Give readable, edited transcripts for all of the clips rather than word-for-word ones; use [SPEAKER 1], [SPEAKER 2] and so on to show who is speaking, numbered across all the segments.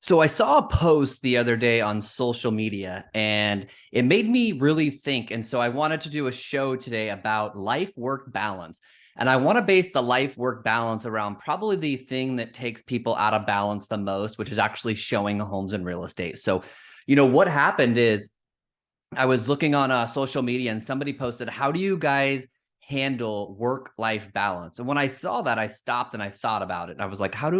[SPEAKER 1] So I saw a post the other day on social media and it made me really think. And so I wanted to do a show today about life-work balance. And I want to base the life-work balance around probably the thing that takes people out of balance the most, which is actually showing homes in real estate. So, what happened is I was looking on social media and somebody posted, how do you guys handle work-life balance? And when I saw that, I stopped and I thought about it. And I was like, how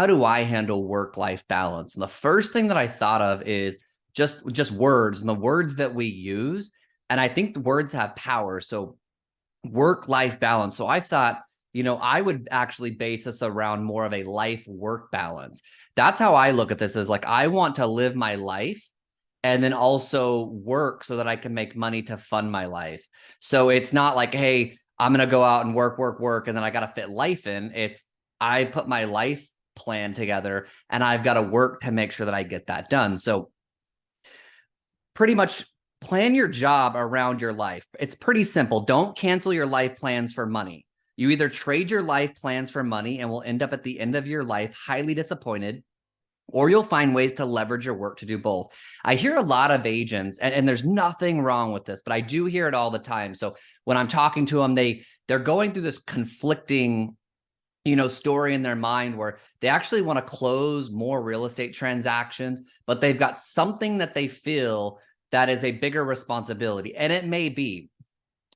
[SPEAKER 1] do I handle work-life balance? And the first thing that I thought of is just words and the words that we use. And I think the words have power. So work-life balance. So I thought, I would actually base this around more of a life-work balance. That's how I look at this, is like, I want to live my life and then also work so that I can make money to fund my life. So it's not like, hey, I'm going to go out and work, and then I got to fit life in. It's I put my life plan together and I've got to work to make sure that I get that done. So pretty much plan your job around your life. It's pretty simple. Don't cancel your life plans for money. You either trade your life plans for money and will end up at the end of your life highly disappointed, or you'll find ways to leverage your work to do both. I hear a lot of agents, and there's nothing wrong with this, but I do hear it all the time. So when I'm talking to them, they're going through this conflicting, story in their mind where they actually want to close more real estate transactions, but they've got something that they feel that is a bigger responsibility. And it may be.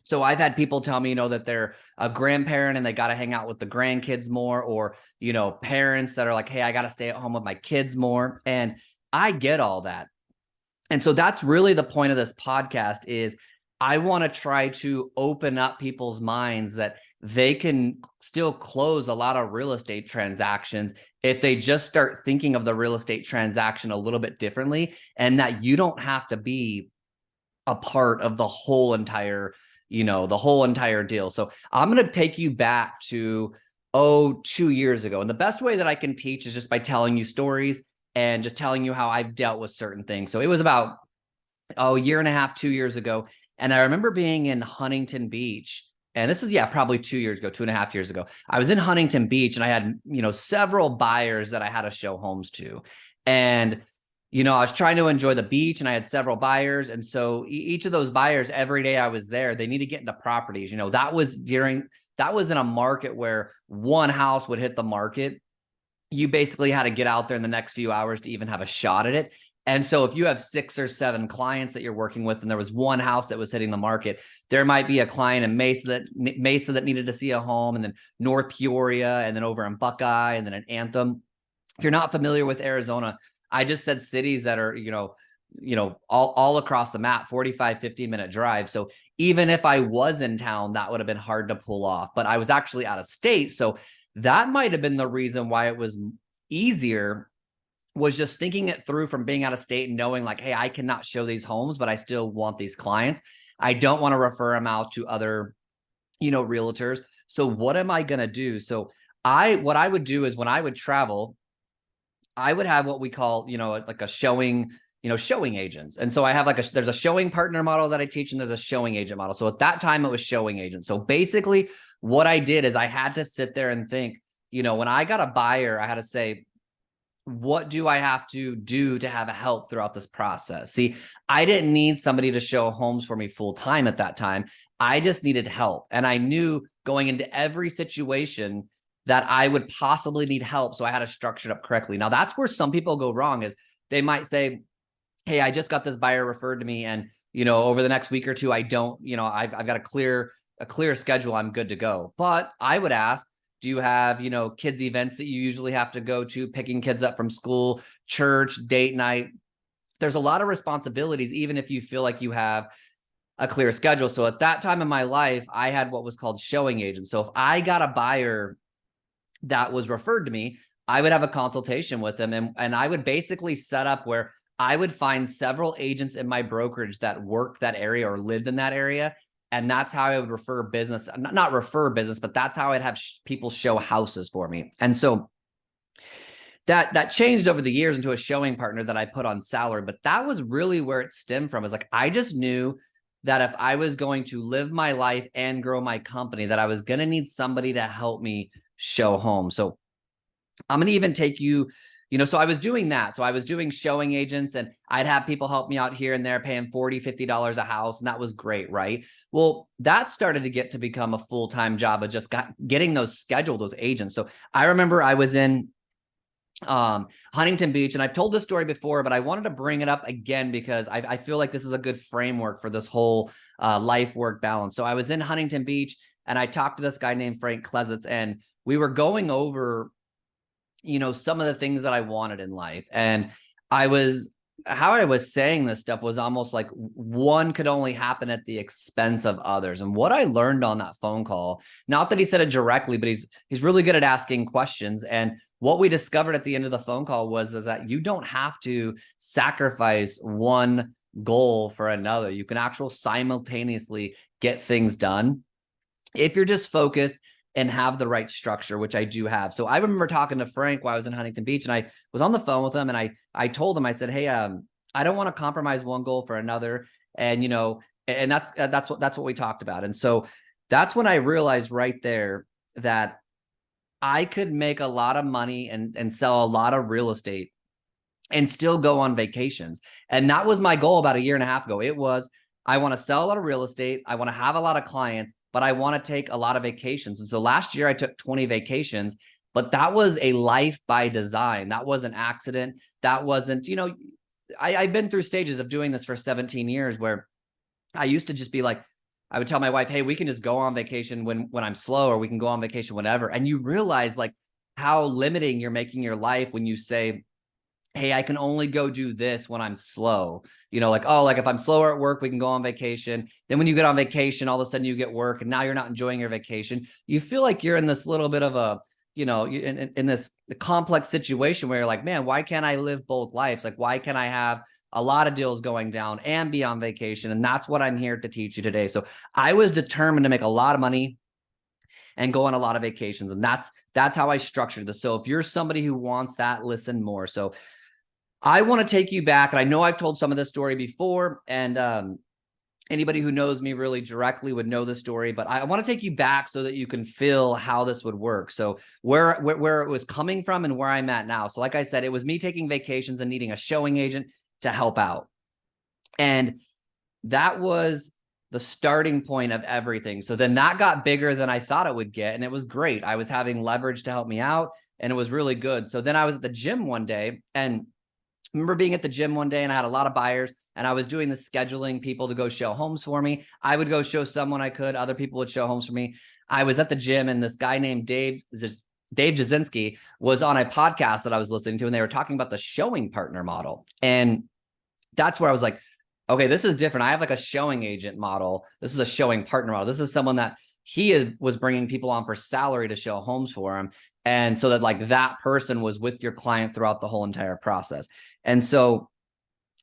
[SPEAKER 1] So I've had people tell me, that they're a grandparent and they got to hang out with the grandkids more, or, parents that are like, hey, I got to stay at home with my kids more. And I get all that. And so that's really the point of this podcast is I want to try to open up people's minds that they can still close a lot of real estate transactions if they just start thinking of the real estate transaction a little bit differently, and that you don't have to be a part of the whole entire deal. So I'm going to take you back to, 2 years ago. And the best way that I can teach is just by telling you stories and just telling you how I've dealt with certain things. So it was about a year and a half, 2 years ago. And I remember being in Huntington Beach. And this is, probably 2 years ago, 2.5 years ago. I was in Huntington Beach and I had, several buyers that I had to show homes to. And I was trying to enjoy the beach and I had several buyers. And so each of those buyers, every day I was there, they need to get into properties. That was in a market where one house would hit the market. You basically had to get out there in the next few hours to even have a shot at it. And so if you have 6 or 7 clients that you're working with and there was one house that was hitting the market, there might be a client in Mesa that needed to see a home, and then North Peoria, and then over in Buckeye, and then in Anthem. If you're not familiar with Arizona, I just said cities that are, all across the map, 45, 50-minute drive. So even if I was in town, that would have been hard to pull off, but I was actually out of state. So that might've been the reason why it was easier, was just thinking it through from being out of state and knowing like, hey, I cannot show these homes, but I still want these clients. I don't want to refer them out to other, realtors. So what am I going to do? So what I would do is when I would travel, I would have what we call, like a showing, showing agents. And so I have there's a showing partner model that I teach, and there's a showing agent model. So at that time it was showing agent. So basically what I did is I had to sit there and think, when I got a buyer, I had to say, what do I have to do to have a help throughout this process? See, I didn't need somebody to show homes for me full time at that time. I just needed help. And I knew going into every situation that I would possibly need help. So I had to structure it up correctly. Now that's where some people go wrong, is they might say, hey, I just got this buyer referred to me, and, over the next week or two, I don't, I've got a clear schedule. I'm good to go. But I would ask, do you have, kids events that you usually have to go to, picking kids up from school, church, date night? There's a lot of responsibilities, even if you feel like you have a clear schedule. So at that time in my life, I had what was called showing agents. So if I got a buyer that was referred to me, I would have a consultation with them. And I would basically set up where I would find several agents in my brokerage that worked that area or lived in that area. And that's how I would refer business, not refer business, but that's how I'd have people show houses for me. And so that changed over the years into a showing partner that I put on salary. But that was really where it stemmed from. Is like, I just knew that if I was going to live my life and grow my company, that I was going to need somebody to help me show homes. So I'm going to even take you, So I was doing that. So I was doing showing agents, and I'd have people help me out here and there, paying $40, $50 a house. And that was great, right? Well, that started to get to become a full-time job of just getting those scheduled with agents. So I remember I was in Huntington Beach, and I've told this story before, but I wanted to bring it up again because I feel like this is a good framework for this whole life work balance. So I was in Huntington Beach, and I talked to this guy named Frank Klesitz, and we were going over some of the things that I wanted in life. And how I was saying this stuff was almost like one could only happen at the expense of others. And what I learned on that phone call, not that he said it directly, but he's really good at asking questions. And what we discovered at the end of the phone call was that you don't have to sacrifice one goal for another. You can actually simultaneously get things done if you're just focused and have the right structure, which I do have. So I remember talking to Frank while I was in Huntington Beach, and I was on the phone with him, and I told him, I said, hey, I don't want to compromise one goal for another. And, and that's what we talked about. And so that's when I realized right there that I could make a lot of money and sell a lot of real estate and still go on vacations. And that was my goal about a year and a half ago. It was, I want to sell a lot of real estate. I want to have a lot of clients, but I want to take a lot of vacations. And so last year I took 20 vacations, but that was a life by design. That was an accident. That wasn't, I've been through stages of doing this for 17 years where I used to just be like, I would tell my wife, hey, we can just go on vacation when I'm slow, or we can go on vacation whenever. And you realize like how limiting you're making your life when you say, hey, I can only go do this when I'm slow. Like if I'm slower at work, we can go on vacation. Then when you get on vacation, all of a sudden you get work, and now you're not enjoying your vacation. You feel like you're in this little bit of a, in this complex situation where you're like, man, why can't I live both lives? Like, why can't I have a lot of deals going down and be on vacation? And that's what I'm here to teach you today. So I was determined to make a lot of money and go on a lot of vacations. And that's how I structured this. So if you're somebody who wants that, listen more. So I want to take you back, and I know I've told some of this story before, and anybody who knows me really directly would know the story, but I want to take you back so that you can feel how this would work. So where it was coming from and where I'm at now. So like I said, it was me taking vacations and needing a showing agent to help out. And that was the starting point of everything. So then that got bigger than I thought it would get, and it was great. I was having leverage to help me out, and it was really good. So then I was at the gym one day, and I remember being at the gym one day, and I had a lot of buyers, and I was doing the scheduling people to go show homes for me. I would go show someone I could. Other people would show homes for me. I was at the gym, and this guy named Dave Jasinski was on a podcast that I was listening to, and they were talking about the showing partner model. And that's where I was like, okay, this is different. I have like a showing agent model. This is a showing partner model. This is someone that was bringing people on for salary to show homes for him. And so that like that person was with your client throughout the whole entire process. And so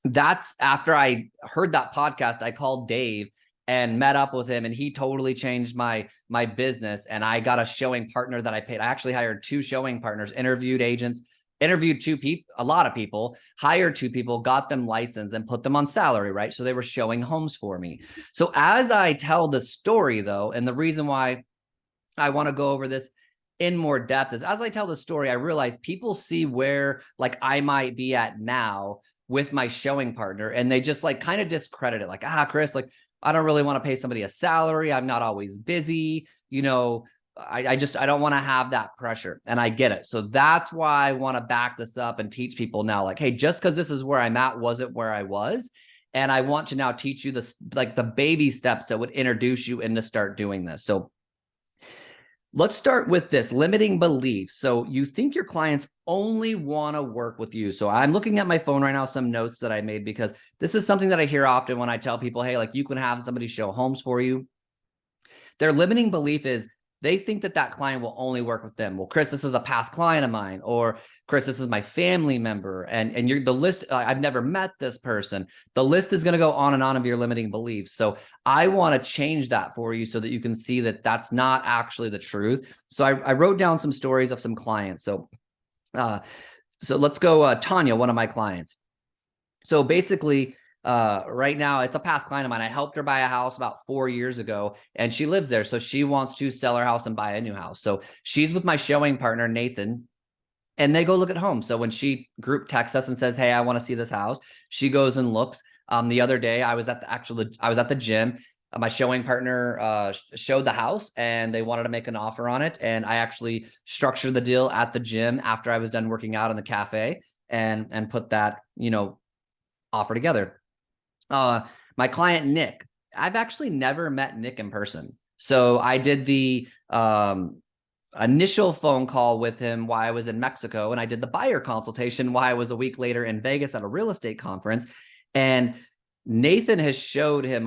[SPEAKER 1] that's after I heard that podcast, I called Dave and met up with him, and he totally changed my business. And I got a showing partner that I paid. I actually hired 2 showing partners, interviewed agents, interviewed 2 people, a lot of people, hired 2 people, got them licensed and put them on salary, right? So they were showing homes for me. So as I tell the story though, and the reason why I want to go over this in more depth is as I tell the story, I realize people see where like I might be at now with my showing partner, and they just like kind of discredit it. Like, Chris, like, I don't really want to pay somebody a salary. I'm not always busy. I don't want to have that pressure, and I get it. So that's why I want to back this up and teach people now, like, hey, just because this is where I'm at wasn't where I was. And I want to now teach you this, like the baby steps that would introduce you into start doing this. So let's start with this limiting beliefs. So you think your clients only want to work with you. So I'm looking at my phone right now, some notes that I made, because this is something that I hear often when I tell people, hey, like you can have somebody show homes for you. Their limiting belief is they think that client will only work with them. Well, Chris, this is a past client of mine, or Chris, this is my family member. And you're the list, I've never met this person. The list is going to go on and on of your limiting beliefs. So I want to change that for you so that you can see that that's not actually the truth. So I wrote down some stories of some clients. So let's go, Tanya, one of my clients. So basically, right now it's a past client of mine. I helped her buy a house about 4 years ago, and she lives there. So she wants to sell her house and buy a new house. So she's with my showing partner, Nathan. and they go look at homes. So when she group texts us and says, "Hey, I want to see this house," she goes and looks. The other day, I was at the gym. My showing partner showed the house, and they wanted to make an offer on it. And I actually structured the deal at the gym after I was done working out in the cafe, and put that offer together. My client Nick, I've actually never met Nick in person. So I did the initial phone call with him while I was in Mexico, and I did the buyer consultation while I was a week later in Vegas at a real estate conference. And Nathan has showed him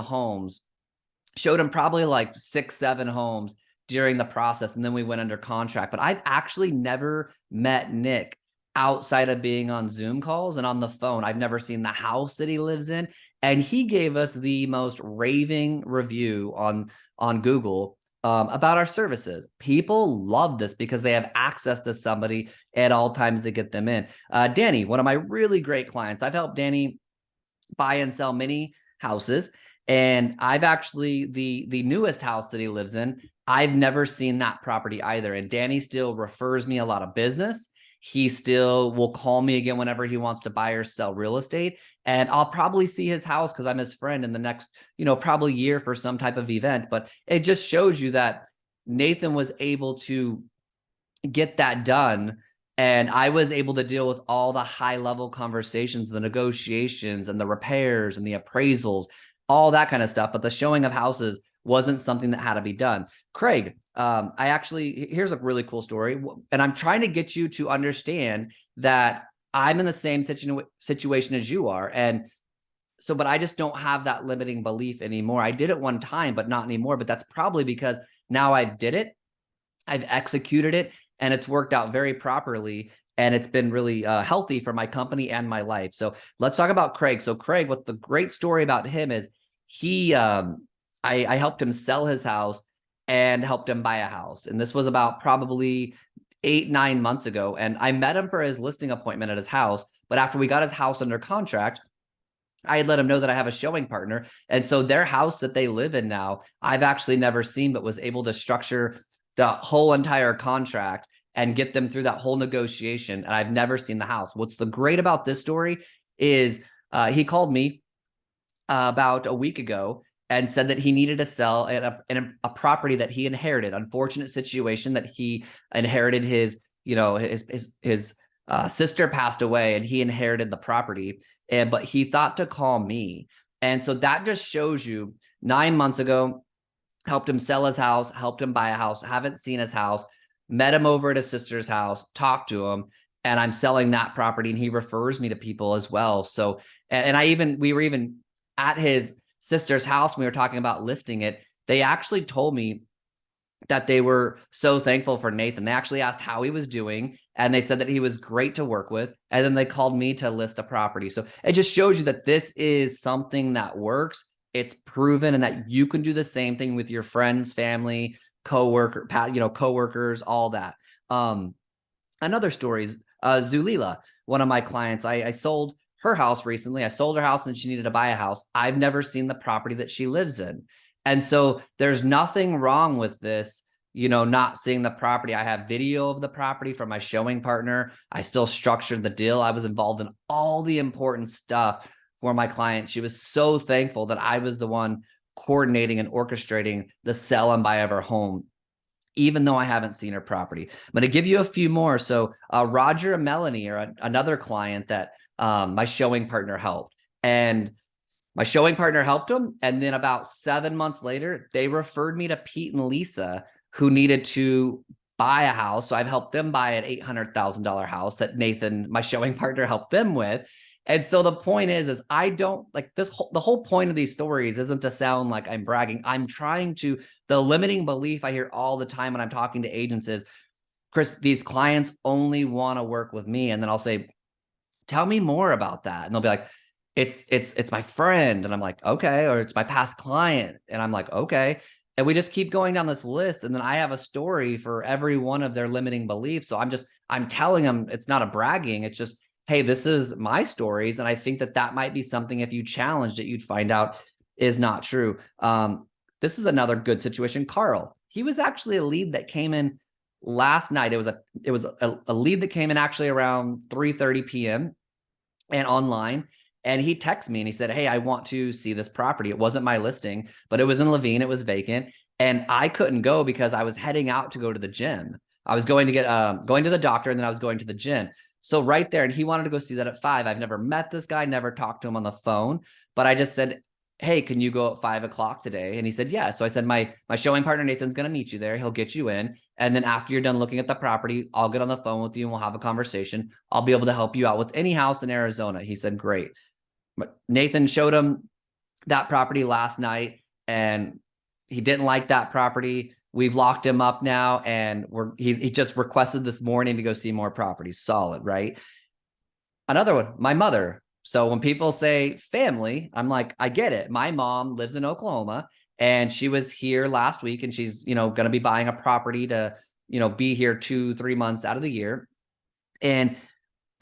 [SPEAKER 1] probably like 6-7 homes during the process, and then we went under contract. But I've actually never met Nick outside of being on Zoom calls and on the phone. I've never seen the house that he lives in, and he gave us the most raving review on Google about our services. People love this because they have access to somebody at all times to get them in. Danny, one of my really great clients, I've helped Danny buy and sell many houses. And I've actually, the newest house that he lives in, I've never seen that property either. And Danny still refers me a lot of business. He still will call me again whenever he wants to buy or sell real estate. And I'll probably see his house because I'm his friend in the next, probably year for some type of event. But it just shows you that Nathan was able to get that done. And I was able to deal with all the high level conversations, the negotiations and the repairs and the appraisals, all that kind of stuff. But the showing of houses wasn't something that had to be done. Craig, here's a really cool story. And I'm trying to get you to understand that I'm in the same situation as you are. And so, but I just don't have that limiting belief anymore. I did it one time, but not anymore. But that's probably because now I did it. I've executed it, and it's worked out very properly. And it's been really healthy for my company and my life. So let's talk about Craig. So Craig, what the great story about him is, I helped him sell his house and helped him buy a house. And this was about probably 8-9 months ago. And I met him for his listing appointment at his house. But after we got his house under contract, I had let him know that I have a showing partner. And so their house that they live in now, I've actually never seen, but was able to structure the whole entire contract and get them through that whole negotiation. And I've never seen the house. What's the great about this story is he called me about a week ago and said that he needed to sell a property that he inherited. Unfortunate situation that he inherited his sister passed away and he inherited the property. But he thought to call me. And so that just shows you 9 months ago, helped him sell his house, helped him buy a house, haven't seen his house, met him over at his sister's house, talked to him, and I'm selling that property, and he refers me to people as well. So, we were even at his sister's house, we were talking about listing it. They actually told me that they were so thankful for Nathan. They actually asked how he was doing, and they said that he was great to work with. And then they called me to list a property. So it just shows you that this is something that works. It's proven, and that you can do the same thing with your friends, family, coworkers, all that. Another story is Zulila, one of my clients. I sold her house recently. I sold her house and she needed to buy a house. I've never seen the property that she lives in. And so there's nothing wrong with this, not seeing the property. I have video of the property from my showing partner. I still structured the deal. I was involved in all the important stuff for my client. She was so thankful that I was the one coordinating and orchestrating the sell and buy of her home, even though I haven't seen her property. I'm going to give you a few more. So Roger and Melanie are another client that my showing partner helped. And my showing partner helped them. And then about 7 months later, they referred me to Pete and Lisa, who needed to buy a house. So I've helped them buy an $800,000 house that Nathan, my showing partner, helped them with. And so the point is I don't like this. The whole point of these stories isn't to sound like I'm bragging. I'm trying to, the limiting belief I hear all the time when I'm talking to agents is, Chris, these clients only want to work with me. And then I'll say, tell me more about that. And they'll be like, it's my friend. And I'm like, okay. Or it's my past client. And I'm like, okay. And we just keep going down this list. And then I have a story for every one of their limiting beliefs. So I'm telling them, it's not a bragging. It's just, hey, this is my stories. And I think that might be something, if you challenged it, you'd find out is not true. This is another good situation. Carl, he was actually a lead that came in last night, it was a lead that came in actually around 3:30 p.m. and online. And he texted me and he said, hey, I want to see this property. It wasn't my listing, but it was in Levine. It was vacant. And I couldn't go because I was heading out to go to the gym. I was going to get going to the doctor, and then I was going to the gym. So right there, and he wanted to go see that at 5. I've never met this guy, never talked to him on the phone, but I just said, hey, can you go at 5 o'clock today? And he said, yeah. So I said, my showing partner, Nathan's going to meet you there. He'll get you in. And then after you're done looking at the property, I'll get on the phone with you and we'll have a conversation. I'll be able to help you out with any house in Arizona. He said, great. But Nathan showed him that property last night and he didn't like that property. We've locked him up now, and he just requested this morning to go see more properties. Solid, right? Another one, my mother. So when people say family, I'm like, I get it. My mom lives in Oklahoma, and she was here last week, and she's, going to be buying a property to, be here 2-3 months out of the year. And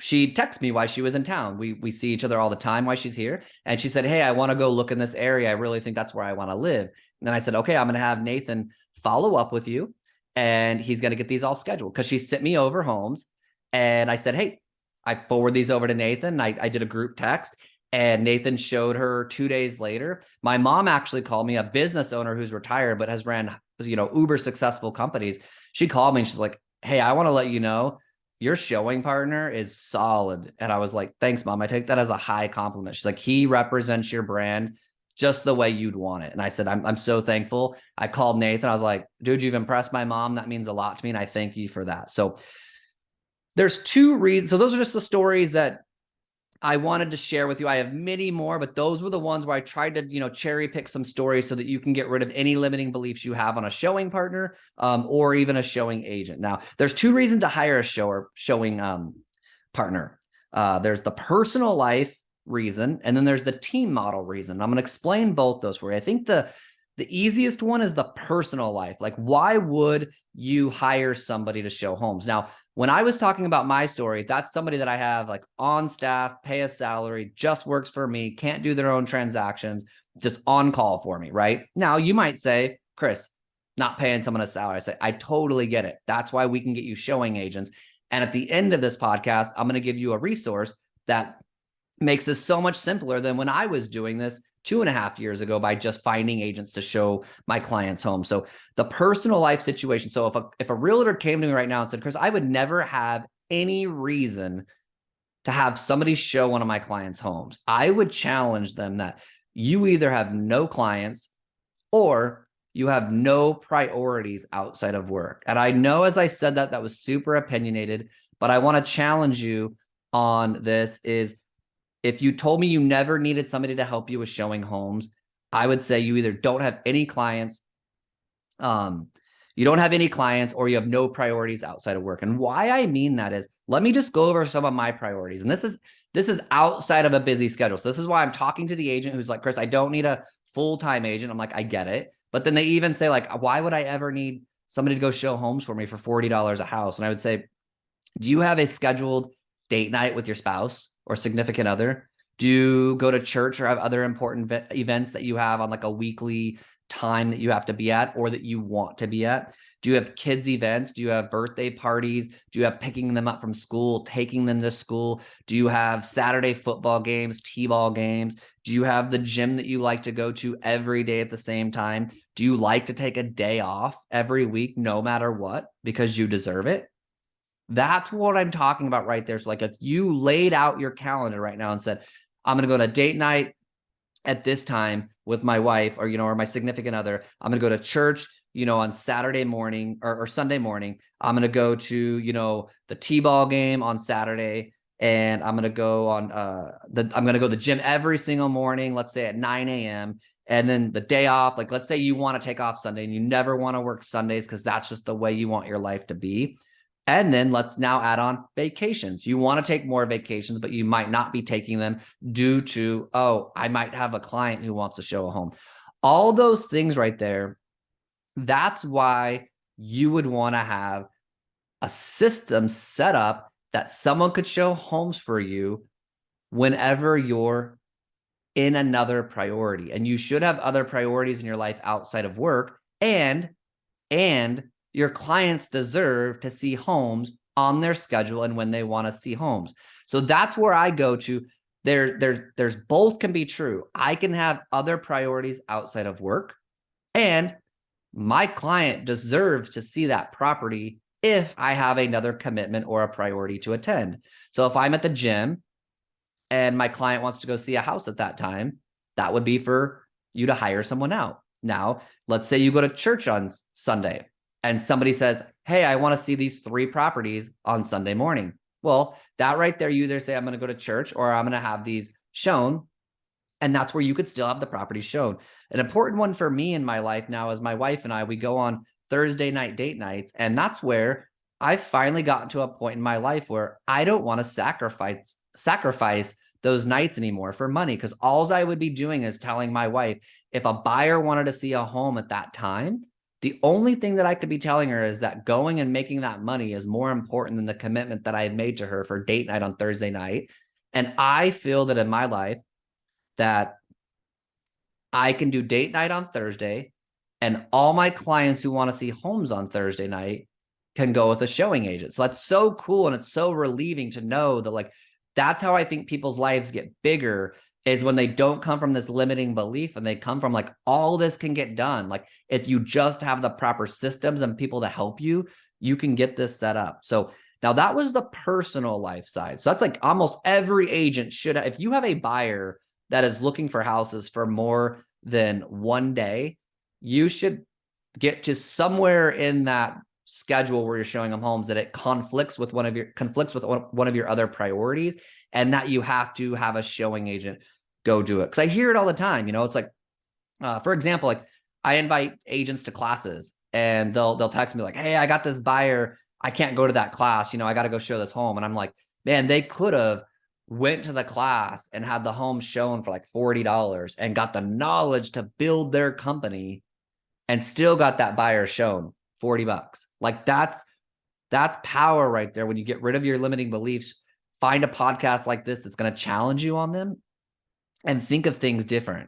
[SPEAKER 1] she texted me why she was in town. We see each other all the time while she's here. And she said, hey, I want to go look in this area. I really think that's where I want to live. And then I said, okay, I'm going to have Nathan follow up with you, and he's going to get these all scheduled, because she sent me over homes. And I said, hey, I forward these over to Nathan. I did a group text, and Nathan showed her 2 days later. My mom actually called me, a business owner who's retired, but has ran, uber successful companies. She called me and she's like, hey, I want to let you know your showing partner is solid. And I was like, thanks, Mom. I take that as a high compliment. She's like, he represents your brand just the way you'd want it. And I said, I'm so thankful. I called Nathan. I was like, dude, you've impressed my mom. That means a lot to me. And I thank you for that. So there's 2 reasons. So those are just the stories that I wanted to share with you. I have many more, but those were the ones where I tried to, cherry pick some stories so that you can get rid of any limiting beliefs you have on a showing partner, or even a showing agent. Now, there's 2 reasons to hire a showing partner. There's the personal life reason, and then there's the team model reason. I'm going to explain both those for you. I think the easiest one is the personal life. Like, why would you hire somebody to show homes? Now, when I was talking about my story, that's somebody that I have like on staff, pay a salary, just works for me, can't do their own transactions, just on call for me, right? Now, you might say, Chris, not paying someone a salary. I say, I totally get it. That's why we can get you showing agents. And at the end of this podcast, I'm going to give you a resource that makes this so much simpler than when I was doing this 2.5 years ago by just finding agents to show my clients home. So the personal life situation. So if a realtor came to me right now and said, Chris, I would never have any reason to have somebody show one of my clients' homes, I would challenge them that you either have no clients or you have no priorities outside of work. And I know, as I said that was super opinionated, but I want to challenge you on this is, if you told me you never needed somebody to help you with showing homes, I would say you either don't have any clients, or you have no priorities outside of work. And why I mean that is, let me just go over some of my priorities. And this is outside of a busy schedule. So this is why I'm talking to the agent who's like, Chris, I don't need a full-time agent. I'm like, I get it. But then they even say, like, why would I ever need somebody to go show homes for me for $40 a house? And I would say, do you have a scheduled date night with your spouse or significant other? Do you go to church or have other important events that you have on like a weekly time that you have to be at or that you want to be at? Do you have kids events? Do you have birthday parties? Do you have picking them up from school, taking them to school? Do you have Saturday football games, t-ball games? Do you have the gym that you like to go to every day at the same time? Do you like to take a day off every week, no matter what, because you deserve it? That's what I'm talking about right there. So like, if you laid out your calendar right now and said, I'm going to go to date night at this time with my wife or, or my significant other, I'm going to go to church, on Saturday morning or Sunday morning, I'm going to go to, the t-ball game on Saturday, and I'm going to go on I'm going to go to the gym every single morning, let's say at 9 a.m. And then the day off, like, let's say you want to take off Sunday and you never want to work Sundays because that's just the way you want your life to be. And then let's now add on vacations. You want to take more vacations, but you might not be taking them due to, oh, I might have a client who wants to show a home. All those things right there, that's why you would want to have a system set up that someone could show homes for you whenever you're in another priority. And you should have other priorities in your life outside of work. And your clients deserve to see homes on their schedule and when they want to see homes. So that's where I go to. There's both can be true. I can have other priorities outside of work, and my client deserves to see that property if I have another commitment or a priority to attend. So if I'm at the gym and my client wants to go see a house at that time, that would be for you to hire someone out. Now, let's say you go to church on Sunday and somebody says, hey, I want to see these 3 properties on Sunday morning. Well, that right there, you either say, I'm going to go to church or I'm going to have these shown. And that's where you could still have the property shown. An important one for me in my life now is my wife and I, we go on Thursday night date nights. And that's where I finally gotten to a point in my life where I don't want to sacrifice those nights anymore for money. Because all I would be doing is telling my wife, if a buyer wanted to see a home at that time, the only thing that I could be telling her is that going and making that money is more important than the commitment that I had made to her for date night on Thursday night. And I feel that in my life, that I can do date night on Thursday, and all my clients who want to see homes on Thursday night can go with a showing agent. So that's so cool. And it's so relieving to know that, like, that's how I think people's lives get bigger, is when they don't come from this limiting belief and they come from like, all this can get done. Like, if you just have the proper systems and people to help you, you can get this set up. So now that was the personal life side. So that's like almost every agent should, if you have a buyer that is looking for houses for more than one day, you should get to somewhere in that schedule where you're showing them homes that it conflicts with one of your other priorities, and that you have to have a showing agent go do it. Because I hear it all the time. It's like, for example, like I invite agents to classes and they'll text me like, hey, I got this buyer, I can't go to that class, I got to go show this home. And I'm like, man, they could have went to the class and had the home shown for like $40 and got the knowledge to build their company and still got that buyer shown $40. Like that's power right there. When you get rid of your limiting beliefs, find a podcast like this that's going to challenge you on them and think of things different.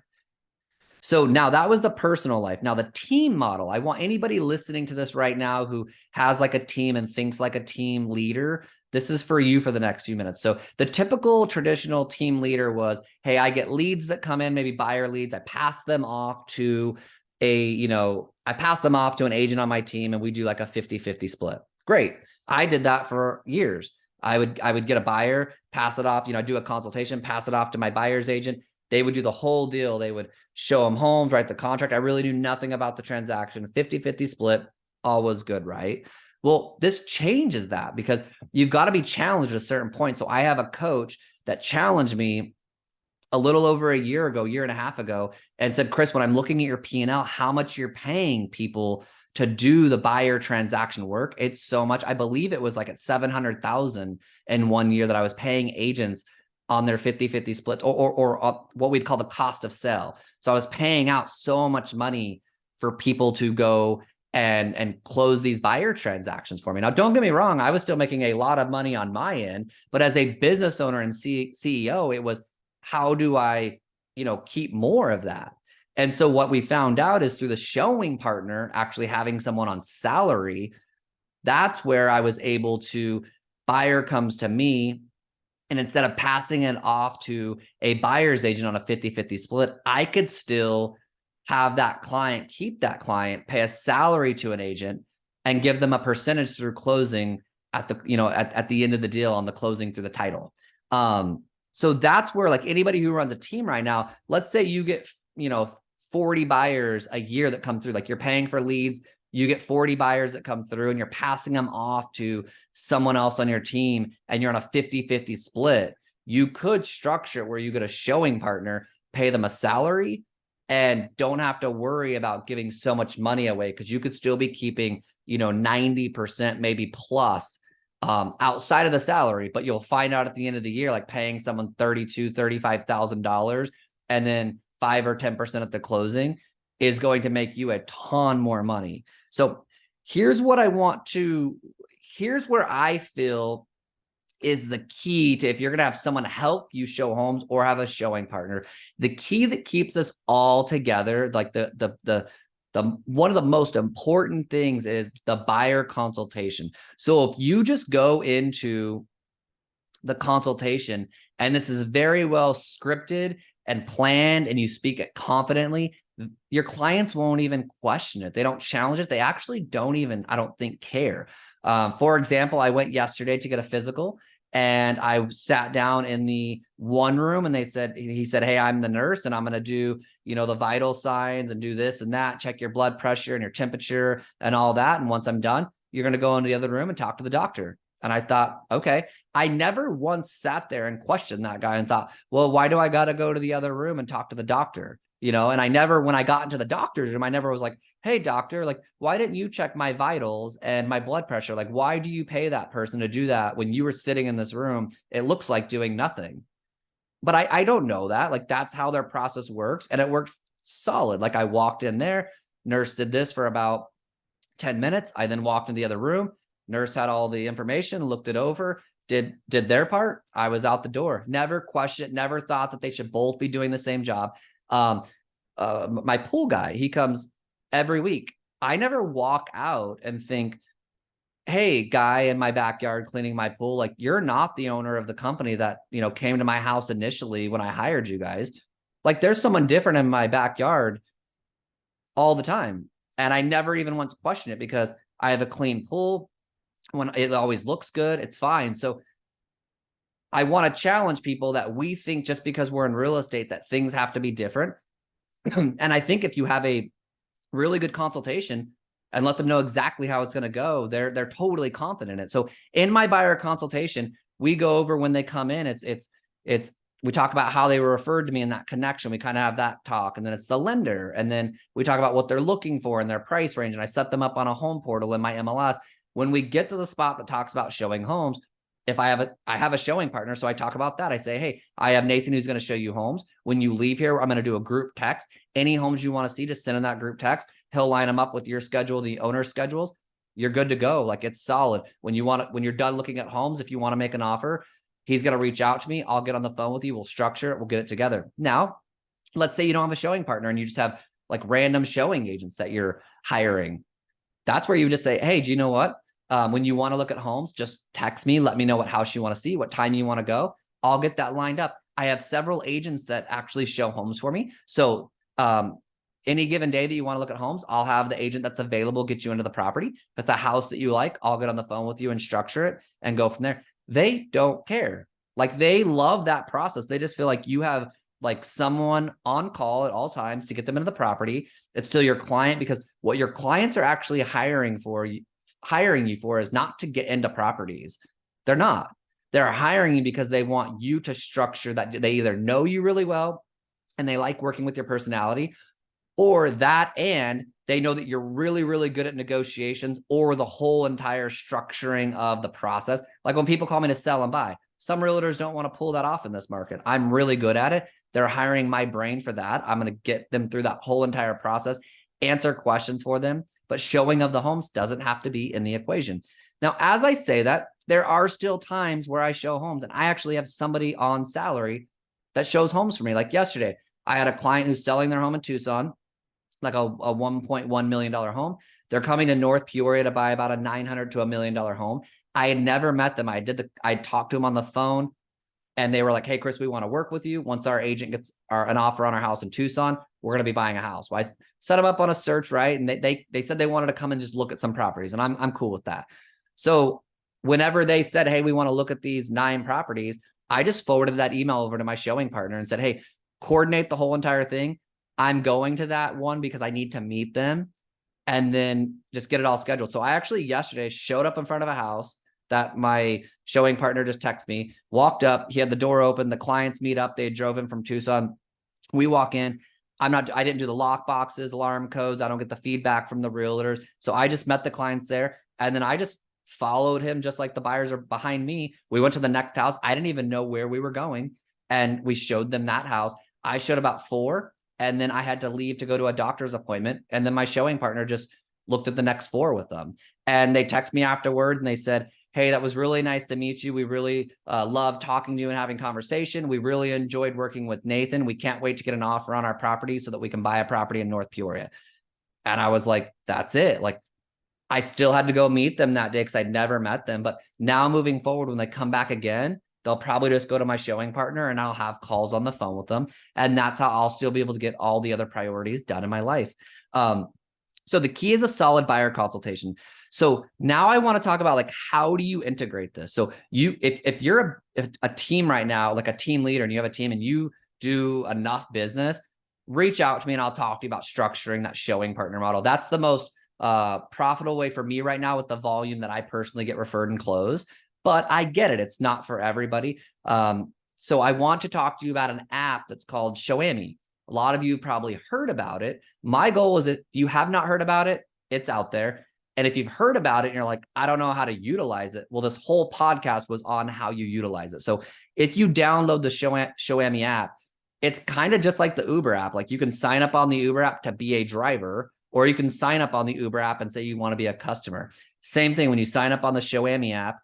[SPEAKER 1] So now that was the personal life. Now the team model, I want anybody listening to this right now who has like a team and thinks like a team leader, this is for you for the next few minutes. So the typical traditional team leader was, hey, I get leads that come in, maybe buyer leads. I pass them off to an agent on my team, and we do like a 50-50 split. Great. I did that for years. I would get a buyer, pass it off, do a consultation, pass it off to my buyer's agent. They would do the whole deal. They would show them homes, write the contract. I really knew nothing about the transaction. 50-50 split, all was good, right? Well, this changes that, because you've got to be challenged at a certain point. So I have a coach that challenged me a little over a year and a half ago, and said, Chris, when I'm looking at your P&L, how much you're paying people to do the buyer transaction work, it's so much. I believe it was like at $700,000 in 1 year that I was paying agents on their 50-50 split, or what we'd call the cost of sale. So I was paying out so much money for people to go and close these buyer transactions for me. Now, don't get me wrong, I was still making a lot of money on my end, but as a business owner and CEO, it was, how do I, keep more of that? And so what we found out is through the showing partner, actually having someone on salary, that's where I was able to, buyer comes to me, and instead of passing it off to a buyer's agent on a 50-50 split, I could still have that client, keep that client, pay a salary to an agent, and give them a percentage through closing at the end of the deal on the closing through the title. So that's where, like, anybody who runs a team right now, let's say you get, 40 buyers a year that come through, like you're paying for leads, you get 40 buyers that come through and you're passing them off to someone else on your team, and you're on a 50-50 split. You could structure where you get a showing partner, pay them a salary, and don't have to worry about giving so much money away, because you could still be keeping, 90% maybe plus outside of the salary. But you'll find out at the end of the year, like paying someone $32,000, $35,000, and then 5 or 10% at the closing is going to make you a ton more money. So here's where I feel is the key to, if you're going to have someone help you show homes or have a showing partner, the key that keeps us all together, like the one of the most important things is the buyer consultation. So if you just go into the consultation and this is very well scripted and planned and you speak it confidently, your clients won't even question it. They don't challenge it. They actually don't even, I don't think, care. For example, I went yesterday to get a physical and I sat down in the one room and he said, hey, I'm the nurse and I'm going to do, the vital signs and do this and that, check your blood pressure and your temperature and all that. And once I'm done, you're going to go into the other room and talk to the doctor. And I thought, okay, I never once sat there and questioned that guy and thought, well, why do I got to go to the other room and talk to the doctor? And I never, when I got into the doctor's room, I never was like, hey, doctor, like, why didn't you check my vitals and my blood pressure? Like, why do you pay that person to do that when you were sitting in this room? It looks like doing nothing. But I don't know that. Like, that's how their process works. And it worked solid. Like, I walked in there, nurse did this for about 10 minutes. I then walked in the other room. Nurse had all the information, looked it over, did their part. I was out the door. Never questioned, never thought that they should both be doing the same job. My pool guy, he comes every week. I never walk out and think, hey, guy in my backyard cleaning my pool, like, you're not the owner of the company that, came to my house initially when I hired you guys. Like, there's someone different in my backyard all the time. And I never even once questioned it because I have a clean pool. When it always looks good, it's fine. So I want to challenge people that we think just because we're in real estate that things have to be different. And I think if you have a really good consultation and let them know exactly how it's going to go, they're totally confident in it. So in my buyer consultation, we go over when they come in, we talk about how they were referred to me in that connection. We kind of have that talk, and then it's the lender. And then we talk about what they're looking for in their price range. And I set them up on a home portal in my MLS. When we get to the spot that talks about showing homes, if I have a showing partner, so I talk about that. I say, hey, I have Nathan who's going to show you homes. When you leave here, I'm going to do a group text. Any homes you want to see, just send in that group text. He'll line them up with your schedule, the owner's schedules. You're good to go. Like, it's solid. When you're done looking at homes, if you want to make an offer, he's going to reach out to me. I'll get on the phone with you. We'll structure it. We'll get it together. Now, let's say you don't have a showing partner and you just have like random showing agents that you're hiring. That's where you just say, hey, do you know what? When you want to look at homes, just text me. Let me know what house you want to see, what time you want to go. I'll get that lined up. I have several agents that actually show homes for me. So any given day that you want to look at homes, I'll have the agent that's available get you into the property. If it's a house that you like, I'll get on the phone with you and structure it and go from there. They don't care. Like, they love that process. They just feel like you have like someone on call at all times to get them into the property. It's still your client, because what your clients are actually hiring you for is not to get into properties. They're not. They're hiring you because they want you to structure that. They either know you really well and they like working with your personality, or that, and they know that you're really, really good at negotiations or the whole entire structuring of the process. Like, when people call me to sell and buy, some realtors don't want to pull that off in this market. I'm really good at it. They're hiring my brain for that. I'm going to get them through that whole entire process, answer questions for them, but showing of the homes doesn't have to be in the equation. Now, as I say that, there are still times where I show homes, and I actually have somebody on salary that shows homes for me. Like yesterday, I had a client who's selling their home in Tucson, like a $1.1 million home. They're coming to North Peoria to buy about a $900,000 to $1 million home. I had never met them. I talked to them on the phone, and they were like, hey, Chris, we want to work with you. Once our agent gets an offer on our house in Tucson, we're going to be buying a house. Well, I set them up on a search, right? And they said they wanted to come and just look at some properties, and I'm cool with that. So whenever they said, hey, we want to look at these 9 properties, I just forwarded that email over to my showing partner and said, hey, coordinate the whole entire thing. I'm going to that one because I need to meet them, and then just get it all scheduled. So I actually yesterday showed up in front of a house that my showing partner just texted me, walked up, he had the door open, the clients meet up, they drove in from Tucson. We walk in. I didn't do the lock boxes, alarm codes. I don't get the feedback from the realtors. So I just met the clients there, and then I just followed him, just like the buyers are behind me. We went to the next house. I didn't even know where we were going, and we showed them that house. I showed about 4, and then I had to leave to go to a doctor's appointment. And then my showing partner just looked at the next 4 with them. And they text me afterwards and they said, hey, that was really nice to meet you. We really loved talking to you and having conversation. We really enjoyed working with Nathan. We can't wait to get an offer on our property so that we can buy a property in North Peoria. And I was like, that's it. Like, I still had to go meet them that day because I'd never met them. But now moving forward, when they come back again, they'll probably just go to my showing partner and I'll have calls on the phone with them. And that's how I'll still be able to get all the other priorities done in my life. So the key is a solid buyer consultation. So now I want to talk about like, how do you integrate this? So if you're a team right now, like a team leader, and you have a team and you do enough business, reach out to me and I'll talk to you about structuring that showing partner model. That's the most profitable way for me right now with the volume that I personally get referred and closed. But I get it. It's not for everybody. So I want to talk to you about an app that's called Showami. A lot of you probably heard about it. My goal is, if you have not heard about it, it's out there. And if you've heard about it and you're like, I don't know how to utilize it, well, this whole podcast was on how you utilize it. So if you download the Showami app, it's kind of just like the Uber app. Like, you can sign up on the Uber app to be a driver, or you can sign up on the Uber app and say you want to be a customer. Same thing when you sign up on the Showami app,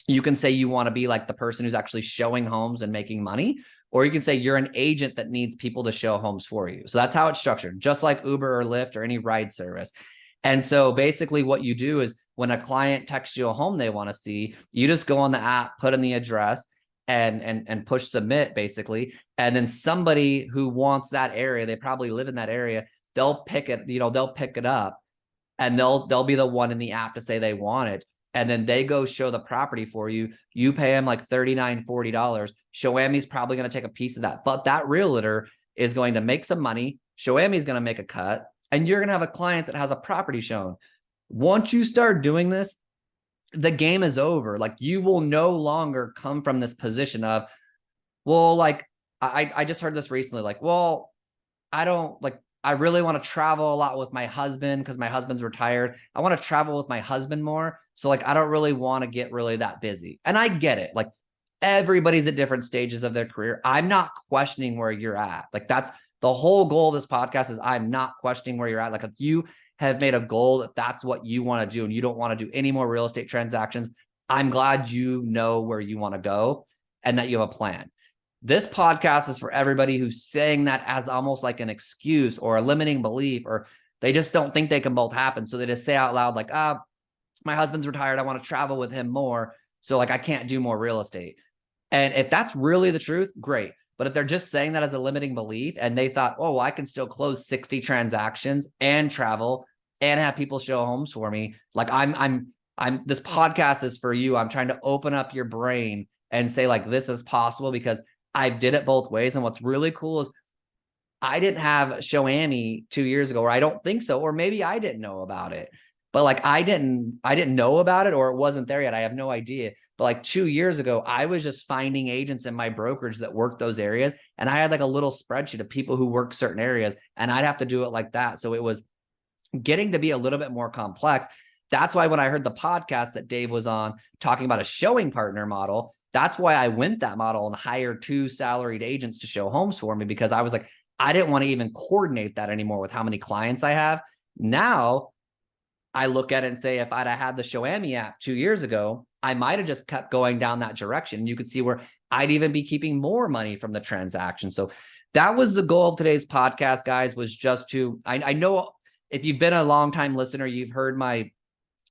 [SPEAKER 1] you can say you want to be like the person who's actually showing homes and making money, or you can say you're an agent that needs people to show homes for you. So that's how it's structured, just like Uber or Lyft or any ride service. And so basically what you do is, when a client texts you a home they want to see, you just go on the app, put in the address, and push submit basically. And then somebody who wants that area, they probably live in that area, they'll pick it up, and they'll be the one in the app to say they want it. And then they go show the property for you. You pay them like $39, $40. Showami's probably going to take a piece of that, but that realtor is going to make some money. Showami's going to make a cut, and you're going to have a client that has a property shown. Once you start doing this, the game is over. Like, you will no longer come from this position of, well, like I just heard this recently, like, well, I really want to travel a lot with my husband because my husband's retired. I want to travel with my husband more. So like, I don't really want to get really that busy. And I get it. Like, everybody's at different stages of their career. I'm not questioning where you're at. Like, that's the whole goal of this podcast, is I'm not questioning where you're at. Like, if you have made a goal that that's what you want to do and you don't want to do any more real estate transactions, I'm glad you know where you want to go and that you have a plan. This podcast is for everybody who's saying that as almost like an excuse or a limiting belief, or they just don't think they can both happen. So they just say out loud, like, my husband's retired, I want to travel with him more, so like I can't do more real estate. And if that's really the truth, great. But if they're just saying that as a limiting belief, and they thought, oh, well, I can still close 60 transactions and travel and have people show homes for me, like I'm this podcast is for you. I'm trying to open up your brain and say, like, this is possible, because I did it both ways. And what's really cool is, I didn't have Showami 2 years ago, or I don't think so, or maybe I didn't know about it, but like, I didn't know about it, or it wasn't there yet. I have no idea. But like 2 years ago, I was just finding agents in my brokerage that worked those areas. And I had like a little spreadsheet of people who work certain areas, and I'd have to do it like that. So it was getting to be a little bit more complex. That's why when I heard the podcast that Dave was on talking about a showing partner model, that's why I went that model and hired 2 salaried agents to show homes for me, because I was like, I didn't want to even coordinate that anymore with how many clients I have. Now I look at it and say, if I'd have had the Showami app 2 years ago, I might have just kept going down that direction. You could see where I'd even be keeping more money from the transaction. So that was the goal of today's podcast, guys, was just to, I know if you've been a long time listener, you've heard my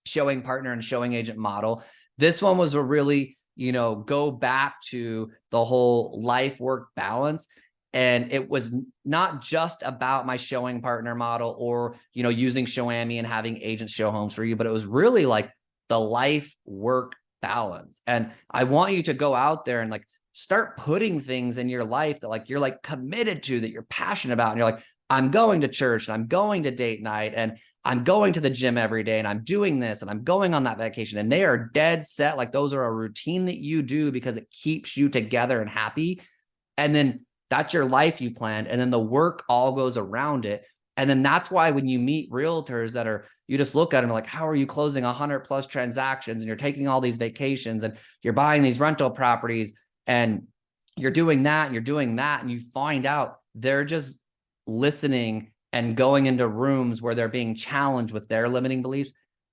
[SPEAKER 1] showing partner and showing agent model. This one was a really, go back to the whole life work balance. And it was not just about my showing partner model or, using Showami and having agents show homes for you, but it was really like the life work balance. And I want you to go out there and like start putting things in your life that like you're like committed to, that you're passionate about. And you're like, I'm going to church, and I'm going to date night, and I'm going to the gym every day, and I'm doing this, and I'm going on that vacation. And they are dead set. Like, those are a routine that you do because it keeps you together and happy. And then that's your life you planned. And then the work all goes around it. And then that's why when you meet realtors that are, you just look at them like, how are you closing 100+ transactions, and you're taking all these vacations, and you're buying these rental properties, and you're doing that, and you're doing that. And you find out they're just listening and going into rooms where they're being challenged with their limiting beliefs,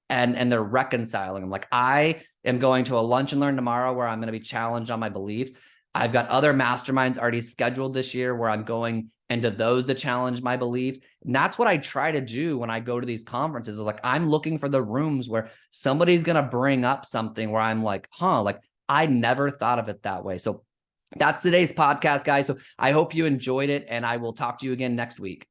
[SPEAKER 1] and they're reconciling them. Like, I am going to a lunch and learn tomorrow where I'm going to be challenged on my beliefs. I've got other masterminds already scheduled this year where I'm going into those to challenge my beliefs. And that's what I try to do when I go to these conferences. Is like, I'm looking for the rooms where somebody's going to bring up something where I'm like, like I never thought of it that way. So that's today's podcast, guys. So I hope you enjoyed it, and I will talk to you again next week.